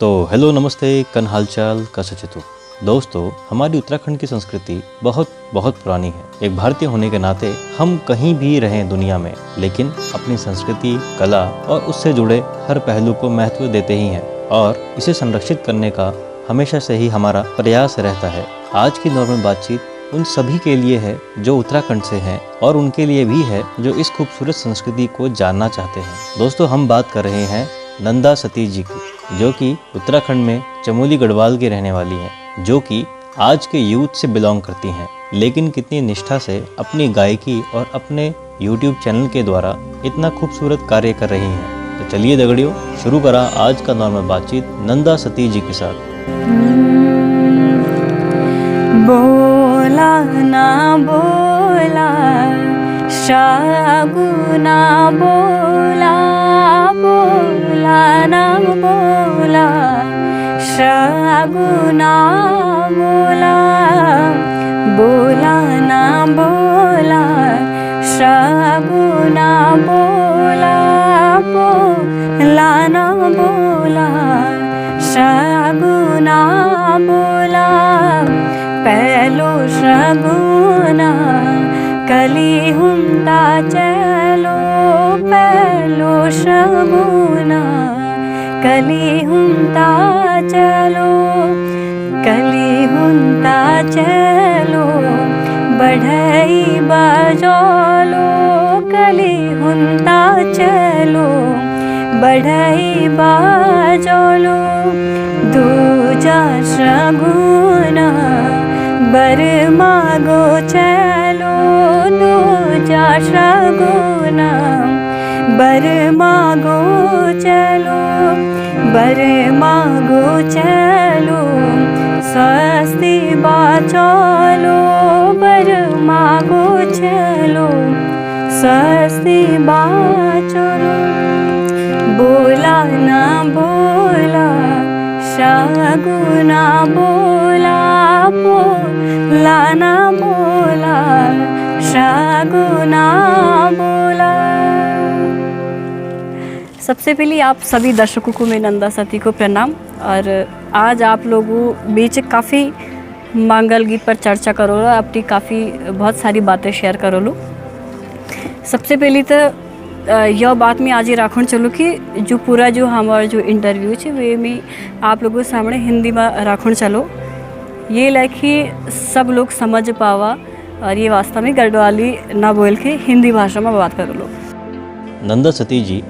तो हेलो नमस्ते कन हालचाल कैसे छे तू दोस्तों। हमारी उत्तराखंड की संस्कृति बहुत बहुत पुरानी है। एक भारतीय होने के नाते हम कहीं भी रहें दुनिया में, लेकिन अपनी संस्कृति, कला और उससे जुड़े हर पहलू को महत्व देते ही हैं और इसे संरक्षित करने का हमेशा से ही हमारा प्रयास रहता है। आज की नॉर्मल बातचीत उन सभी के लिए है जो उत्तराखंड से हैं और उनके लिए भी है जो इस खूबसूरत संस्कृति को जानना चाहते हैं। दोस्तों, हम बात कर रहे हैं नंदा सतीश जी की, जो कि उत्तराखंड में चमोली गढ़वाल की रहने वाली हैं, जो कि आज के यूथ से बिलोंग करती हैं, लेकिन कितनी निष्ठा से अपनी गायकी और अपने YouTube चैनल के द्वारा इतना खूबसूरत कार्य कर रही हैं। तो चलिए दगड़ियों, शुरू करा आज का नॉर्मल बातचीत नंदा सतीश जी के साथ। बोला ना बोला शागुना बोला, बोला ना बोला शागुना बोला, बोला ना बोला शागुना बोला, बोला ना बोला शागुना बोला। पहलो शगुना कली हुंदा चलो, पहलो शगुना कली हुंदा चलो, कली हुंदा चलो, बढ़ई बजोलो, कली हुंदा चलो, बढ़ई बजोलो। दूजा शगुना बर मागो चलो, दूजा शगुना बर मागो चलो, बर मागो चलो, स्वस्ति बाचलो, बर मागो चलो, स्वस्ति बाचलो। बोला ना बोला शागुना बोला, बोला ना बोला शागुना बोला। सबसे पहले आप सभी दर्शकों को मैं नंदा सती को प्रणाम। और आज आप लोगों बीच काफ़ी मंगल गीत पर चर्चा करो, अपनी काफ़ी बहुत सारी बातें शेयर करो लो। सबसे पहले तो यह बात मैं आज ही राखण चलूँ कि जो पूरा जो हमारा जो इंटरव्यू है वे मैं आप लोगों के सामने हिंदी में राखण चलो, ये लाइक सब लोग समझ पावा और ये वास्तव में गढ़वाली ना बोल के हिंदी भाषा में बात कर लो। नंदा सतीश जी,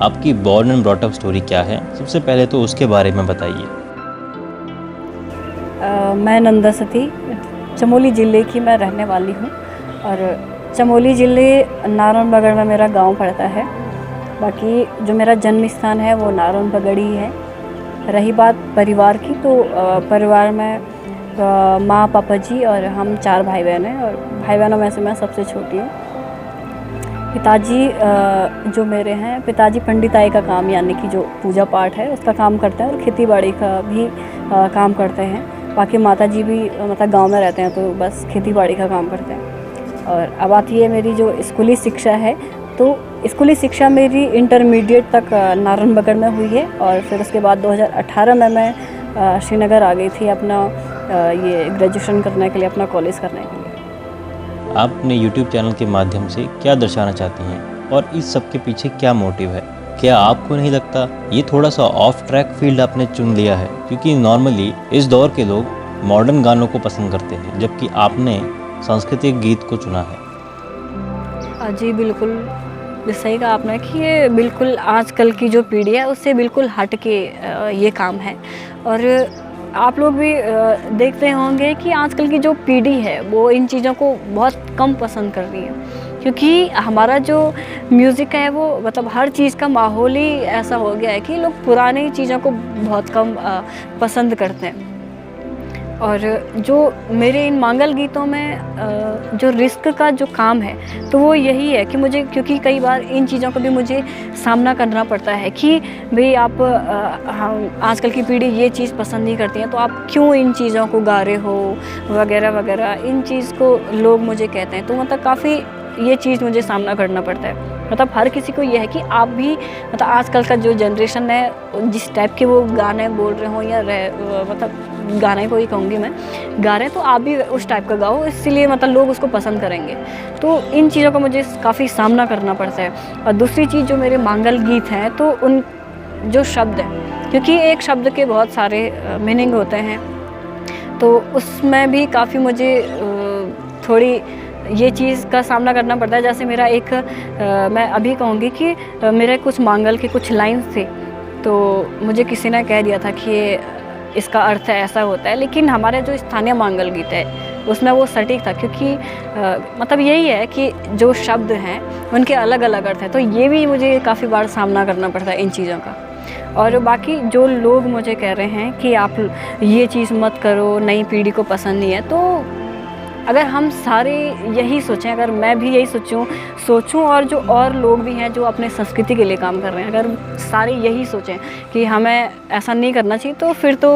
आपकी born and brought up story क्या है? सबसे पहले तो उसके बारे में बताइए। मैं नंदा सती चमोली ज़िले की मैं रहने वाली हूँ और चमोली ज़िले नारायण बगड़ में मेरा गांव पड़ता है। बाकी जो मेरा जन्म स्थान है वो नारायण बगड़ ही है। रही बात परिवार की, तो परिवार में माँ पापा जी और हम 4 भाई बहन हैं और भाई बहनों में से मैं सबसे छोटी हूँ। पिताजी जो मेरे हैं, पिताजी पंडिताई का काम यानी कि जो पूजा पाठ है उसका काम करते हैं और खेती बाड़ी का भी काम करते हैं। बाकी माता जी भी मतलब गांव में रहते हैं तो बस खेती बाड़ी का काम करते हैं। और अब आती है मेरी जो स्कूली शिक्षा है, तो स्कूली शिक्षा मेरी इंटरमीडिएट तक नारायण बगड़ में हुई है और फिर उसके बाद 2018 में मैं श्रीनगर आ गई थी अपना ये ग्रेजुएशन करने के लिए, अपना कॉलेज करने के लिए। आप अपने YouTube चैनल के माध्यम से क्या दर्शाना चाहती हैं और इस सब के पीछे क्या मोटिव है? क्या आपको नहीं लगता ये थोड़ा सा ऑफ ट्रैक फील्ड आपने चुन लिया है? क्योंकि नॉर्मली इस दौर के लोग मॉडर्न गानों को पसंद करते हैं, जबकि आपने सांस्कृतिक गीत को चुना है। जी बिल्कुल, सही कहा आपने कि ये बिल्कुल आजकल की जो पीढ़ी है उससे बिल्कुल हट के ये काम है। और आप लोग भी देखते होंगे कि आजकल की जो पीढ़ी है वो इन चीज़ों को बहुत कम पसंद कर रही है, क्योंकि हमारा जो म्यूज़िक है वो मतलब हर चीज़ का माहौल ही ऐसा हो गया है कि लोग पुरानी चीज़ों को बहुत कम पसंद करते हैं। और जो मेरे इन मंगल गीतों में जो रिस्क का जो काम है तो वो यही है कि मुझे, क्योंकि कई बार इन चीज़ों का भी मुझे सामना करना पड़ता है कि भाई आप आजकल की पीढ़ी ये चीज़ पसंद नहीं करती है तो आप क्यों इन चीज़ों को गा रहे हो वगैरह वगैरह, इन चीज़ को लोग मुझे कहते हैं। तो मतलब काफ़ी ये चीज़ मुझे सामना करना पड़ता है। मतलब हर किसी को ये है कि आप भी मतलब आजकल का जो जनरेशन है जिस टाइप के वो गाने बोल रहे हों या मतलब गाने को ही कहूँगी मैं, गा रहे हैं तो आप भी उस टाइप का गाओ, इसलिए मतलब लोग उसको पसंद करेंगे। तो इन चीज़ों का मुझे काफ़ी सामना करना पड़ता है। और दूसरी चीज़ जो मेरे मांगल गीत हैं तो उन जो शब्द हैं, क्योंकि एक शब्द के बहुत सारे मीनिंग होते हैं, तो उसमें भी काफ़ी मुझे थोड़ी ये चीज़ का सामना करना पड़ता है। जैसे मेरा एक मैं अभी कहूँगी कि मेरे कुछ मांगल के कुछ लाइन्स थे, तो मुझे किसी ने कह दिया था कि इसका अर्थ ऐसा होता है, लेकिन हमारे जो स्थानीय मांगल गीत है उसमें वो सटीक था, क्योंकि मतलब यही है कि जो शब्द हैं उनके अलग अलग अर्थ हैं। तो ये भी मुझे काफ़ी बार सामना करना पड़ता है इन चीज़ों का। और बाकी जो लोग मुझे कह रहे हैं कि आप ये चीज़ मत करो, नई पीढ़ी को पसंद नहीं है, तो अगर हम सारे यही सोचें, अगर मैं भी यही सोचूं और जो और लोग भी हैं जो अपने संस्कृति के लिए काम कर रहे हैं, अगर सारे यही सोचें कि हमें ऐसा नहीं करना चाहिए, तो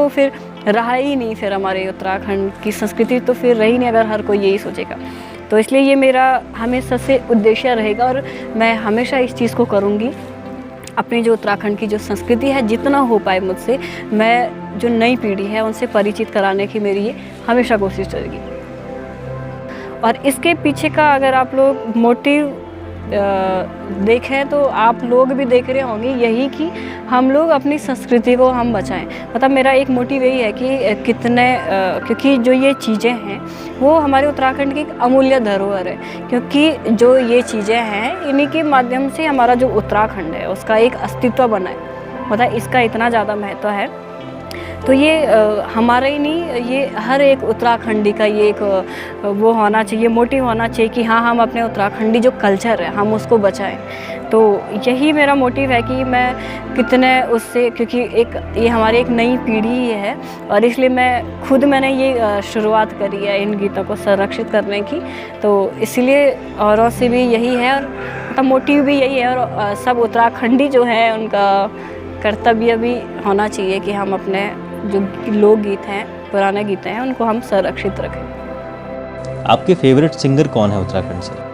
फिर रहा ही नहीं, फिर हमारे उत्तराखंड की संस्कृति तो फिर रही नहीं, अगर हर कोई यही सोचेगा। तो इसलिए ये मेरा हमेशा से उद्देश्य रहेगा और मैं हमेशा इस चीज़ को करूँगी। अपनी जो उत्तराखंड की जो संस्कृति है, जितना हो पाए मुझसे, मैं जो नई पीढ़ी है उनसे परिचित कराने की मेरी ये हमेशा कोशिश रहेगी। और इसके पीछे का अगर आप लोग मोटिव देखें तो आप लोग भी देख रहे होंगे यही कि हम लोग अपनी संस्कृति को हम बचाएं। मतलब मेरा एक मोटिव यही है कि क्योंकि जो ये चीज़ें हैं वो हमारे उत्तराखंड की एक अमूल्य धरोहर है, क्योंकि जो ये चीज़ें हैं इन्हीं के माध्यम से हमारा जो उत्तराखंड है उसका एक अस्तित्व बना है। मतलब इसका इतना ज़्यादा महत्व है। तो ये हमारा ही नहीं, ये हर एक उत्तराखंडी का ये एक वो होना चाहिए, मोटिव होना चाहिए कि हाँ, हम अपने उत्तराखंडी जो कल्चर है हम उसको बचाएं। तो यही मेरा मोटिव है कि मैं कितने उससे, क्योंकि ये हमारी एक नई पीढ़ी है और इसलिए मैंने ये शुरुआत करी है इन गीतों को संरक्षित करने की। तो इसलिए औरों से भी यही है और मतलब मोटिव भी यही है, और सब उत्तराखंडी जो है उनका कर्तव्य भी होना चाहिए कि हम अपने जो लोकगीत हैं, पुराने गीत हैं, उनको हम संरक्षित रखें। आपके फेवरेट सिंगर कौन है उत्तराखंड से?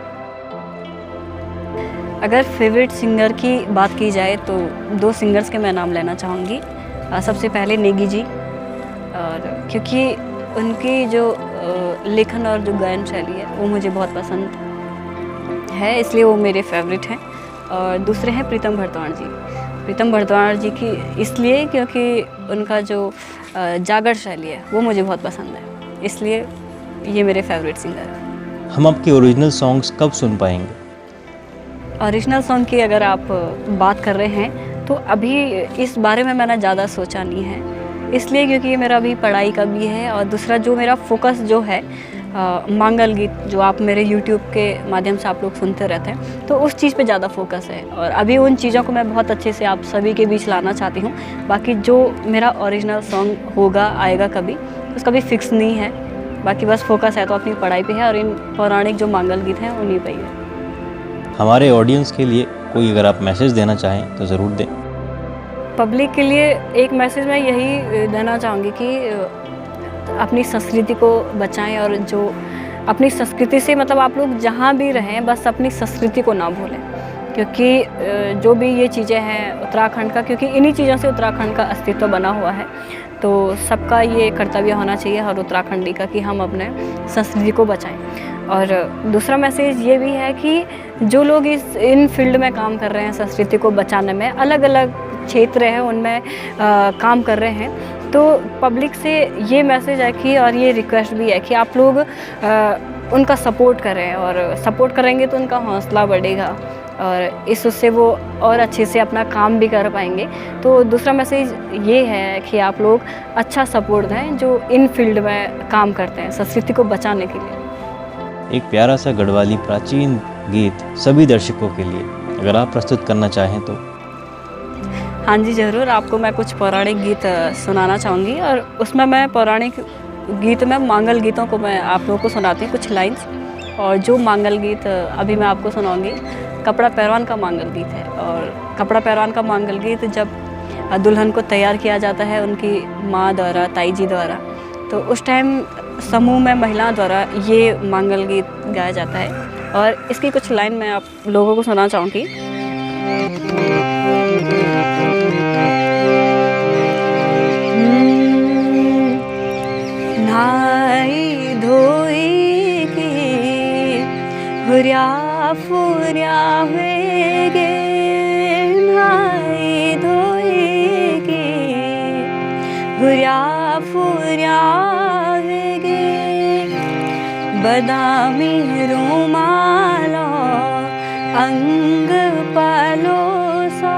अगर फेवरेट सिंगर की बात की जाए तो 2 सिंगर्स के मैं नाम लेना चाहूँगी। सबसे पहले नेगी जी, और क्योंकि उनकी जो लेखन और जो गायन शैली है वो मुझे बहुत पसंद है, इसलिए वो मेरे फेवरेट हैं। और दूसरे हैं प्रीतम भरद्वाज जी। प्रीतम भरद्वाज जी की इसलिए क्योंकि उनका जो जागर शैली है वो मुझे बहुत पसंद है, इसलिए ये मेरे फेवरेट सिंगर हैं। हम आपके ओरिजिनल सॉन्ग्स कब सुन पाएंगे? ओरिजिनल सॉन्ग की अगर आप बात कर रहे हैं तो अभी इस बारे में मैंने ज़्यादा सोचा नहीं है, इसलिए क्योंकि मेरा अभी पढ़ाई का भी है, और दूसरा जो मेरा फोकस जो है मांगल गीत जो आप मेरे YouTube के माध्यम से आप लोग सुनते रहते हैं, तो उस चीज़ पे ज़्यादा फोकस है और अभी उन चीज़ों को मैं बहुत अच्छे से आप सभी के बीच लाना चाहती हूँ। बाकी जो मेरा ओरिजिनल सॉन्ग होगा आएगा कभी, उसका भी फिक्स नहीं है। बाकी बस फोकस है तो अपनी पढ़ाई पे है और इन पौराणिक जो मांगल गीत हैं उन्हीं पे ही है। हमारे ऑडियंस के लिए कोई अगर आप मैसेज देना चाहें तो ज़रूर दें। पब्लिक के लिए एक मैसेज मैं यही देना चाहूँगी कि अपनी संस्कृति को बचाएं, और जो अपनी संस्कृति से मतलब आप लोग जहाँ भी रहें बस अपनी संस्कृति को ना भूलें, क्योंकि जो भी ये चीज़ें हैं उत्तराखंड का, क्योंकि इन्हीं चीज़ों से उत्तराखंड का अस्तित्व बना हुआ है, तो सबका ये कर्तव्य होना चाहिए हर उत्तराखंडी का कि हम अपने संस्कृति को बचाएं। और दूसरा मैसेज ये भी है कि जो लोग इन फील्ड में काम कर रहे हैं संस्कृति को बचाने में, अलग अलग क्षेत्र है उनमें काम कर रहे हैं, तो पब्लिक से ये मैसेज है कि और ये रिक्वेस्ट भी है कि आप लोग उनका सपोर्ट करें, और सपोर्ट करेंगे तो उनका हौसला बढ़ेगा और उससे वो और अच्छे से अपना काम भी कर पाएंगे। तो दूसरा मैसेज ये है कि आप लोग अच्छा सपोर्ट दें जो इन फील्ड में काम करते हैं संस्कृति को बचाने के लिए। एक प्यारा सा गढ़वाली प्राचीन गीत सभी दर्शकों के लिए अगर आप प्रस्तुत करना चाहें तो। हाँ जी ज़रूर, आपको मैं कुछ पौराणिक गीत सुनाना चाहूँगी, और उसमें मैं पौराणिक गीत में मांगल गीतों को मैं आप लोगों को सुनाती हूँ कुछ लाइंस। और जो मांगल गीत अभी मैं आपको सुनाऊँगी कपड़ा पहलवान का मांगल गीत है। और कपड़ा पहलवान का मांगल गीत जब दुल्हन को तैयार किया जाता है उनकी माँ द्वारा, ताई जी द्वारा, तो उस टाइम समूह में महिलाओं द्वारा ये मांगल गीत गाया जाता है। और इसकी कुछ लाइन मैं आप लोगों को सुनाना चाहूँगी। नहाई धोई की हुर्या फुर्या हुएगे, नहाई धोई की हुर्या फुर्या हुएगे, बदामी रुमालो अंग पलोसा,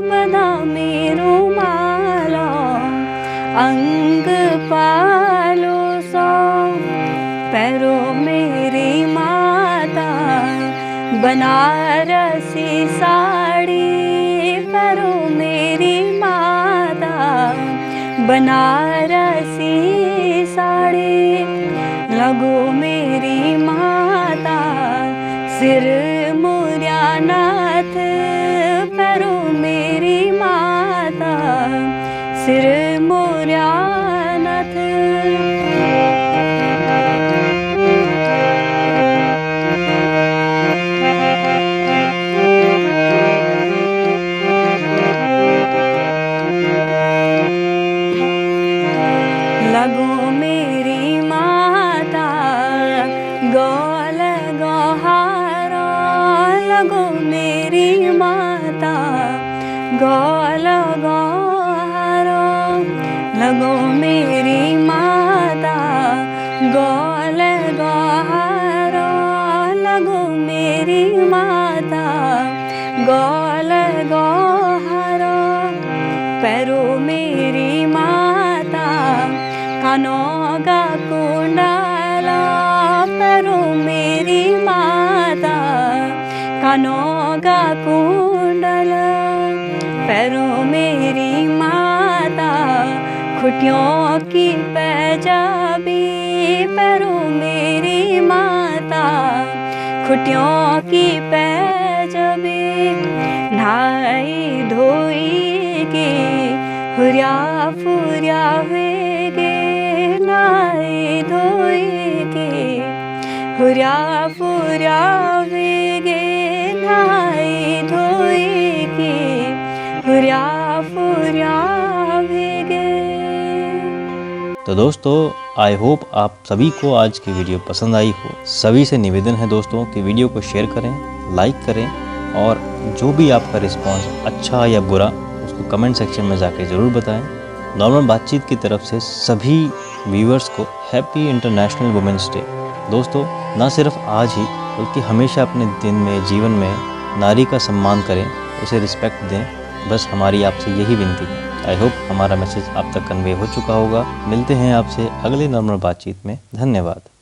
बदामी रुमालो अंग पलोसा, पैरों मेरी माता बनारसी साड़ी, पैरों मेरी माता बनारसी साड़ी, लगो मेरी माता सिर मुर्या नाथ, पैरों मेरी माता सिर मुर्या नाथ। लगो मेरी माता गोल गोहारा, लगो मेरी माता गोल गोहारा, लगो मेरी माता गोल गोहारा, लगो मेरी माता गोल गोहारा, पैरों मेरी माता कानों का कुंडला, पैरों मेरी माता कानों का कुंडला, पैरों मेरी माता खुटियों की पैजाबी, पैरों मेरी माता खुटियों की पैजाबी, नहाई धोई की हुर्या फुर्या हुएगे, नहाई धोई की हुर्या फुर्या हुएगे, नहाई धोई की हुर्या फुर्या हुएगे। तो दोस्तों आई होप आप सभी को आज की वीडियो पसंद आई हो। सभी से निवेदन है दोस्तों कि वीडियो को शेयर करें, लाइक करें और जो भी आपका रिस्पांस अच्छा या बुरा उसको कमेंट सेक्शन में जाके ज़रूर बताएं। नॉर्मल बातचीत की तरफ से सभी व्यूअर्स को हैप्पी इंटरनेशनल वुमेन्स डे। दोस्तों ना सिर्फ आज ही बल्कि हमेशा अपने दिन में जीवन में नारी का सम्मान करें, उसे रिस्पेक्ट दें, बस हमारी आपसे यही विनती है। आई होप हमारा मैसेज आप तक कन्वे हो चुका होगा। मिलते हैं आपसे अगले नॉर्मल बातचीत में। धन्यवाद।